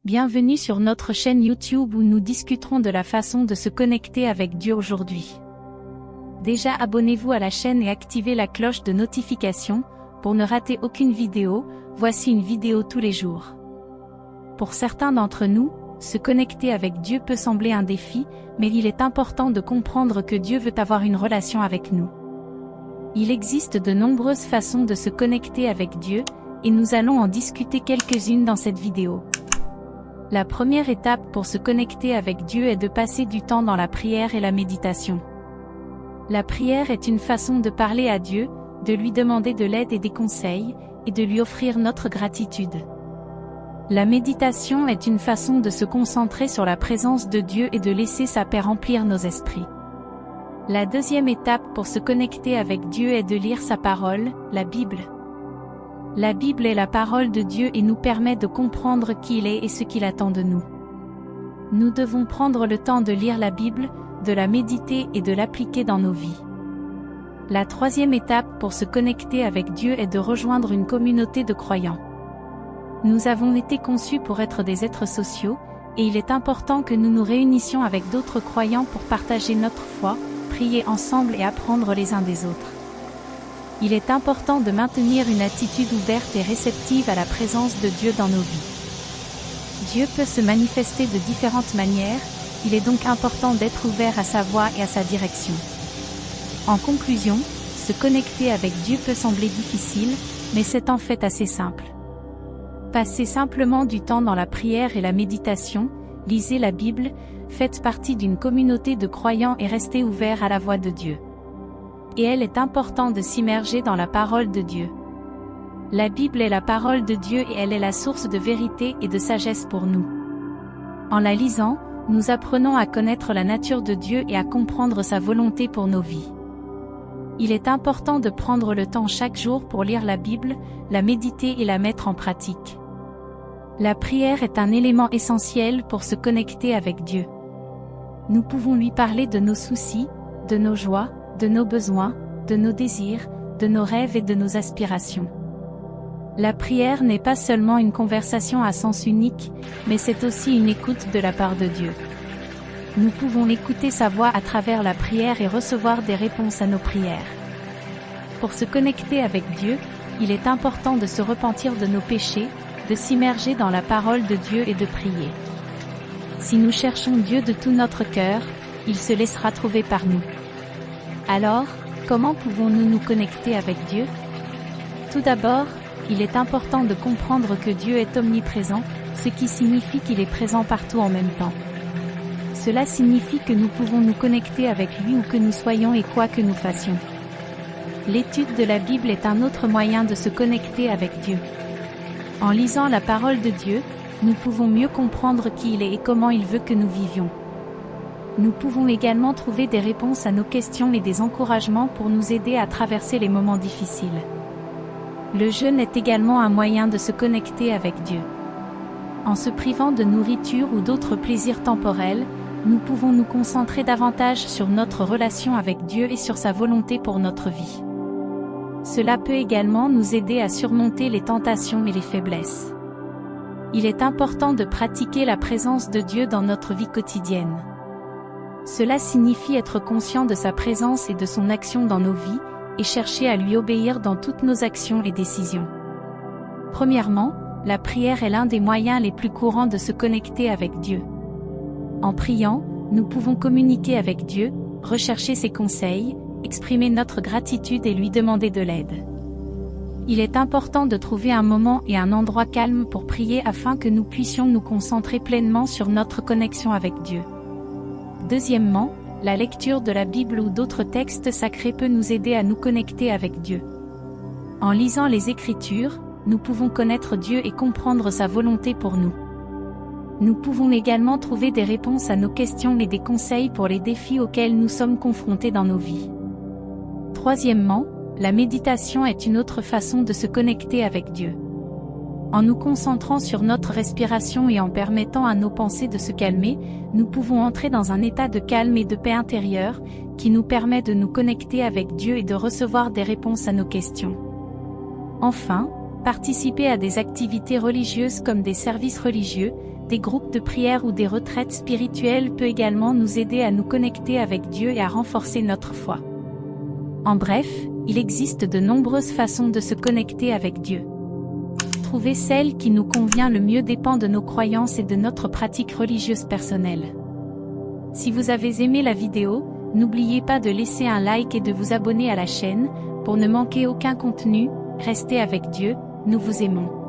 Bienvenue sur notre chaîne YouTube où nous discuterons de la façon de se connecter avec Dieu aujourd'hui. Déjà abonnez-vous à la chaîne et activez la cloche de notification, pour ne rater aucune vidéo. Voici une vidéo tous les jours. Pour certains d'entre nous, se connecter avec Dieu peut sembler un défi, mais il est important de comprendre que Dieu veut avoir une relation avec nous. Il existe de nombreuses façons de se connecter avec Dieu, et nous allons en discuter quelques-unes dans cette vidéo. La première étape pour se connecter avec Dieu est de passer du temps dans la prière et la méditation. La prière est une façon de parler à Dieu, de lui demander de l'aide et des conseils, et de lui offrir notre gratitude. La méditation est une façon de se concentrer sur la présence de Dieu et de laisser sa paix remplir nos esprits. La deuxième étape pour se connecter avec Dieu est de lire sa parole, la Bible. La Bible est la parole de Dieu et nous permet de comprendre qui il est et ce qu'il attend de nous. Nous devons prendre le temps de lire la Bible, de la méditer et de l'appliquer dans nos vies. La troisième étape pour se connecter avec Dieu est de rejoindre une communauté de croyants. Nous avons été conçus pour être des êtres sociaux, et il est important que nous nous réunissions avec d'autres croyants pour partager notre foi, prier ensemble et apprendre les uns des autres. Il est important de maintenir une attitude ouverte et réceptive à la présence de Dieu dans nos vies. Dieu peut se manifester de différentes manières, il est donc important d'être ouvert à sa voix et à sa direction. En conclusion, se connecter avec Dieu peut sembler difficile, mais c'est en fait assez simple. Passez simplement du temps dans la prière et la méditation, lisez la Bible, faites partie d'une communauté de croyants et restez ouvert à la voix de Dieu. Et il est important de s'immerger dans la parole de Dieu. La Bible est la parole de Dieu et elle est la source de vérité et de sagesse pour nous. En la lisant, nous apprenons à connaître la nature de Dieu et à comprendre sa volonté pour nos vies. Il est important de prendre le temps chaque jour pour lire la Bible, la méditer et la mettre en pratique. La prière est un élément essentiel pour se connecter avec Dieu. Nous pouvons lui parler de nos soucis, de nos joies, de nos besoins, de nos désirs, de nos rêves et de nos aspirations. La prière n'est pas seulement une conversation à sens unique, mais c'est aussi une écoute de la part de Dieu. Nous pouvons écouter sa voix à travers la prière et recevoir des réponses à nos prières. Pour se connecter avec Dieu, il est important de se repentir de nos péchés, de s'immerger dans la parole de Dieu et de prier. Si nous cherchons Dieu de tout notre cœur, il se laissera trouver par nous. Alors, comment pouvons-nous nous connecter avec Dieu? Tout d'abord, il est important de comprendre que Dieu est omniprésent, ce qui signifie qu'il est présent partout en même temps. Cela signifie que nous pouvons nous connecter avec lui où que nous soyons et quoi que nous fassions. L'étude de la Bible est un autre moyen de se connecter avec Dieu. En lisant la parole de Dieu, nous pouvons mieux comprendre qui il est et comment il veut que nous vivions. Nous pouvons également trouver des réponses à nos questions et des encouragements pour nous aider à traverser les moments difficiles. Le jeûne est également un moyen de se connecter avec Dieu. En se privant de nourriture ou d'autres plaisirs temporels, nous pouvons nous concentrer davantage sur notre relation avec Dieu et sur sa volonté pour notre vie. Cela peut également nous aider à surmonter les tentations et les faiblesses. Il est important de pratiquer la présence de Dieu dans notre vie quotidienne. Cela signifie être conscient de sa présence et de son action dans nos vies, et chercher à lui obéir dans toutes nos actions et décisions. Premièrement, la prière est l'un des moyens les plus courants de se connecter avec Dieu. En priant, nous pouvons communiquer avec Dieu, rechercher ses conseils, exprimer notre gratitude et lui demander de l'aide. Il est important de trouver un moment et un endroit calme pour prier afin que nous puissions nous concentrer pleinement sur notre connexion avec Dieu. Deuxièmement, la lecture de la Bible ou d'autres textes sacrés peut nous aider à nous connecter avec Dieu. En lisant les Écritures, nous pouvons connaître Dieu et comprendre sa volonté pour nous. Nous pouvons également trouver des réponses à nos questions et des conseils pour les défis auxquels nous sommes confrontés dans nos vies. Troisièmement, la méditation est une autre façon de se connecter avec Dieu. En nous concentrant sur notre respiration et en permettant à nos pensées de se calmer, nous pouvons entrer dans un état de calme et de paix intérieure, qui nous permet de nous connecter avec Dieu et de recevoir des réponses à nos questions. Enfin, participer à des activités religieuses comme des services religieux, des groupes de prière ou des retraites spirituelles peut également nous aider à nous connecter avec Dieu et à renforcer notre foi. En bref, il existe de nombreuses façons de se connecter avec Dieu. Trouver celle qui nous convient le mieux dépend de nos croyances et de notre pratique religieuse personnelle. Si vous avez aimé la vidéo, n'oubliez pas de laisser un like et de vous abonner à la chaîne, pour ne manquer aucun contenu. Restez avec Dieu, nous vous aimons.